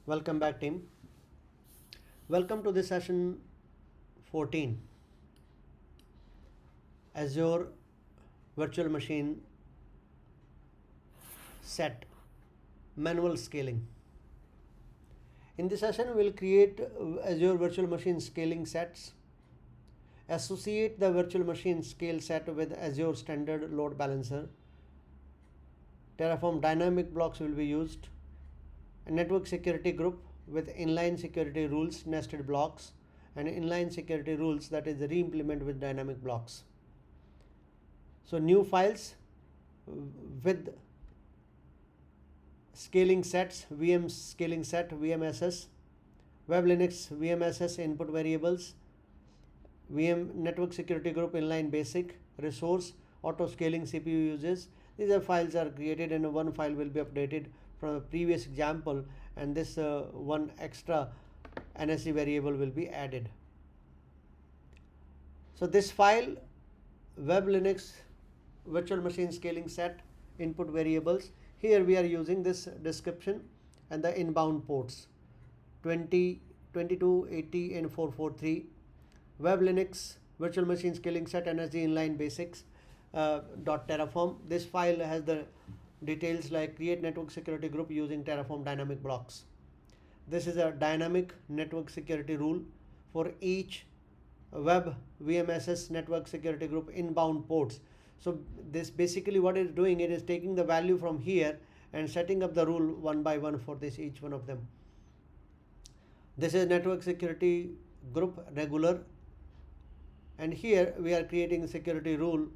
Welcome back, team. Welcome to this session 14, Azure Virtual Machine Set Manual Scaling. In this session, we'll create Azure Virtual Machine Scaling Sets, associate the virtual machine scale set with Azure Standard Load Balancer, Terraform dynamic blocks will be used, a network security group with inline security rules, nested blocks, and inline security rules that is re-implement with dynamic blocks. So new files with scaling sets, VM scaling set, VMSS, Web Linux VMSS input variables, VM network security group inline basic, resource, auto scaling CPU uses. These are files are created and one file will be updated from a previous example, and this one extra NSC variable will be added. So this file, Web Linux virtual machine scaling set input variables, here we are using this description and the inbound ports 20, 22, 80 and 443. Web Linux virtual machine scaling set NSG inline basics .terraform. This file has the details like create network security group using Terraform dynamic blocks. This is a dynamic network security rule for each web VMSS network security group inbound ports. So this basically what it is doing, it is taking the value from here and setting up the rule one by one for this each one of them. This is network security group regular, and here we are creating a security rule,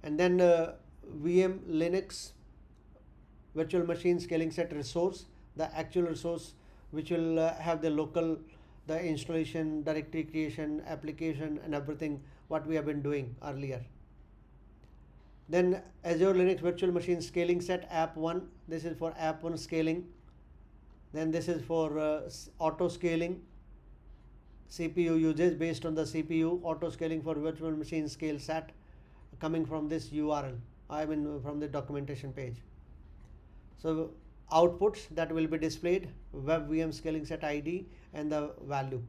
and then VM Linux virtual machine scaling set resource, the actual resource which will have the local, the installation, directory creation, application and everything what we have been doing earlier. Then Azure Linux virtual machine scaling set app 1, this is for app 1 scaling. Then this is for auto scaling, CPU usage based on the CPU, auto scaling for virtual machine scale set coming from this URL, from the documentation page. So outputs that will be displayed, web VM scaling set ID and the value.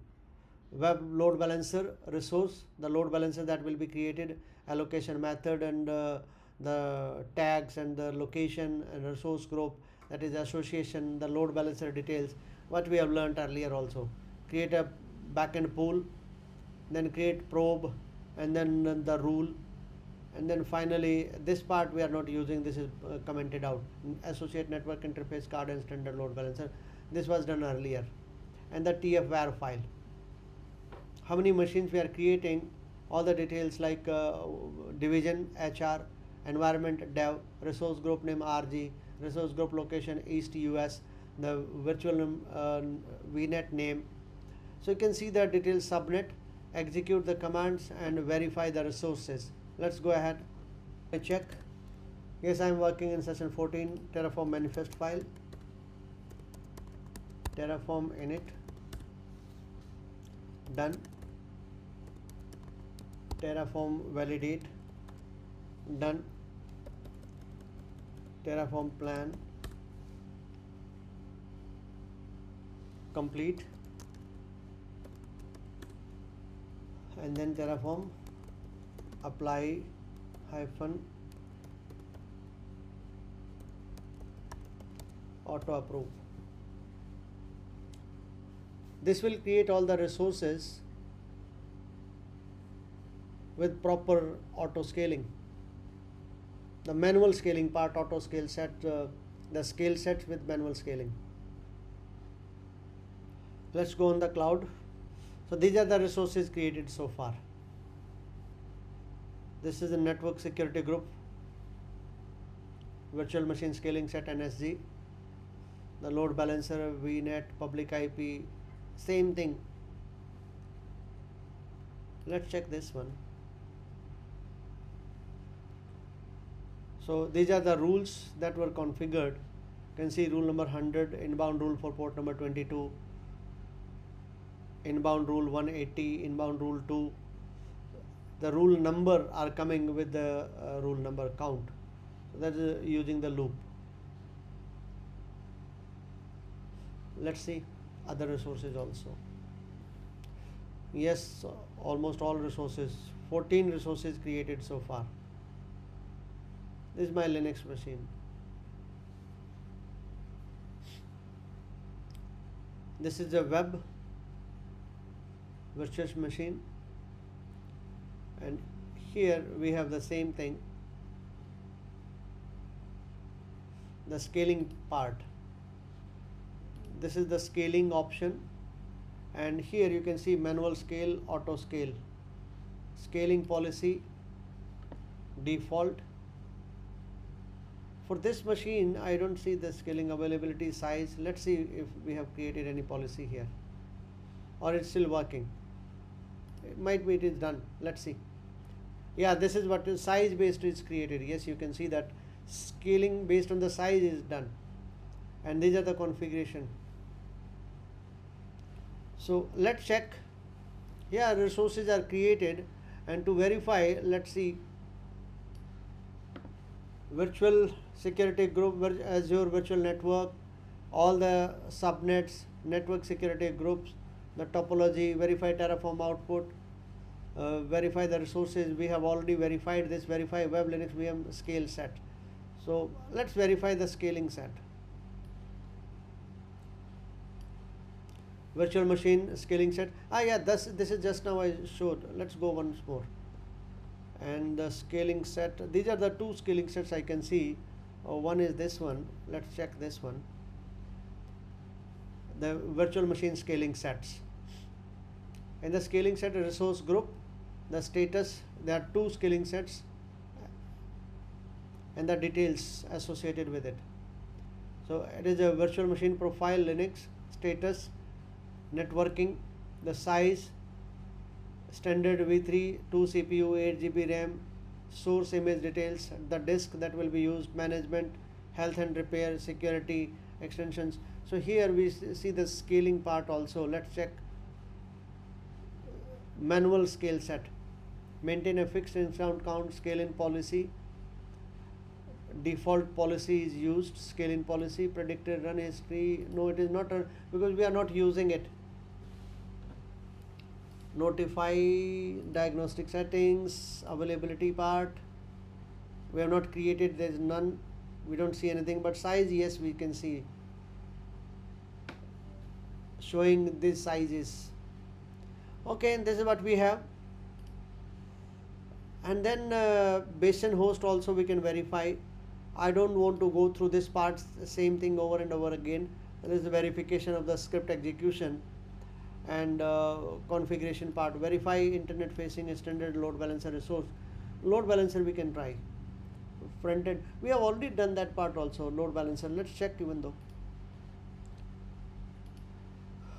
Web load balancer resource, the load balancer that will be created, allocation method and the tags and the location and resource group, that is association, the load balancer details, what we have learned earlier also. Create a backend pool, then create probe, and then the rule, and then finally this part we are not using, this is commented out, associate network interface card and standard load balancer. This was done earlier. And the tf-var file, how many machines we are creating, all the details like division HR, environment dev, resource group name RG, resource group location East US, the virtual VNet name. So you can see the details, subnet, execute the commands and verify the resources. Let's go ahead and check. Yes, I am working in session 14, Terraform manifest file, Terraform init, done. Terraform validate, done. Terraform plan, complete. And then Terraform apply hyphen auto approve. This will create all the resources with proper auto scaling. The manual scaling part, auto scale set, the scale set with manual scaling. Let's go on the cloud. So these are the resources created so far. This is a network security group, virtual machine scaling set NSG, the load balancer, VNet, public IP, same thing. Let's check this one. So these are the rules that were configured. You can see rule number 100, inbound rule for port number 22, inbound rule 180, inbound rule 2. The rule number are coming with the rule number count. So that is using the loop. Let's see other resources also. Yes, almost all resources, 14 resources created so far. This is my Linux machine. This is a web virtual machine, and here we have the same thing, the scaling part. This is the scaling option, and here you can see manual scale, auto scale, scaling policy, default. For this machine, I don't see the scaling availability size. Let's see if we have created any policy here, or it's still working. It might be it is done. Let's see. Yeah, this is what size based is created. Yes, you can see that scaling based on the size is done, and these are the configuration. So let's check. Yeah, resources are created, and to verify, let's see. Virtual security group, Azure Virtual Network, all the subnets, network security groups, the topology, verify Terraform output, verify the resources. We have already verified this, verify web Linux VM scale set. So let's verify the scaling set. Virtual machine scaling set. Yeah, this is just now I showed. Let's go once more. And the scaling set, these are the two scaling sets I can see. One is this one. Let's check this one. The virtual machine scaling sets. In the scaling set resource group, the status, there are two scaling sets and the details associated with it. So it is a virtual machine profile, Linux, status, networking, the size, standard v3, 2 CPU, 8 GB RAM, source image details, the disk that will be used, management, health and repair, security, extensions. So here we see the scaling part also. Let's check. Manual scale set, maintain a fixed instance count, scale in policy, default policy is used, scale in policy, predicted run history. No, it is not because we are not using it. Notify, diagnostic settings, availability part, we have not created, there is none, we don't see anything. But size, yes, we can see showing these sizes. Okay, and this is what we have. And then Bastion Host also we can verify. I don't want to go through this part, same thing over and over again. There is the verification of the script execution and configuration part. Verify internet facing standard load balancer resource. Load balancer we can try. Front end, we have already done that part also. Load balancer, let's check even though.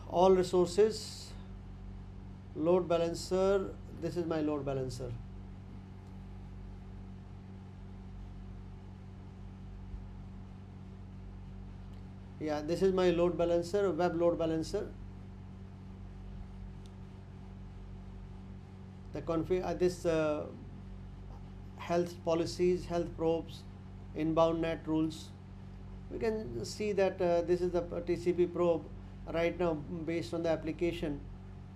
All resources, load balancer, this is my load balancer. Yeah, this is my load balancer, web load balancer. The config, this health policies, health probes, inbound NAT rules. We can see that this is the TCP probe right now based on the application.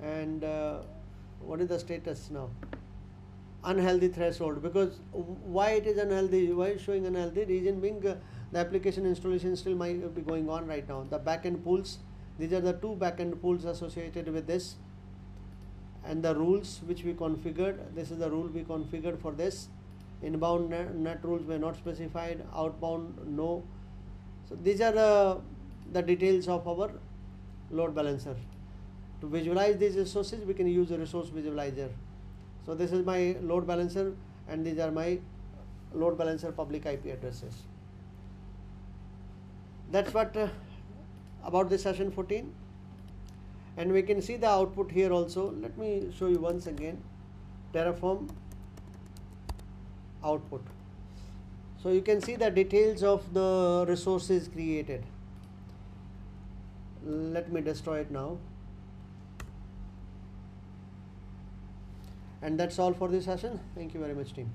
And what is the status now? Unhealthy threshold. Because why it is unhealthy? Why is showing unhealthy? Reason being the application installation still might be going on right now. The backend pools, these are the two backend pools associated with this. And the rules which we configured, this is the rule we configured for this. Inbound NAT rules were not specified, outbound no. So these are the details of our load balancer. To visualize these resources, we can use a resource visualizer. So this is my load balancer, and these are my load balancer public IP addresses. That's what about this session 14. And we can see the output here also. Let me show you once again. Terraform output. So you can see the details of the resources created. Let me destroy it now. And that's all for this session. Thank you very much, team.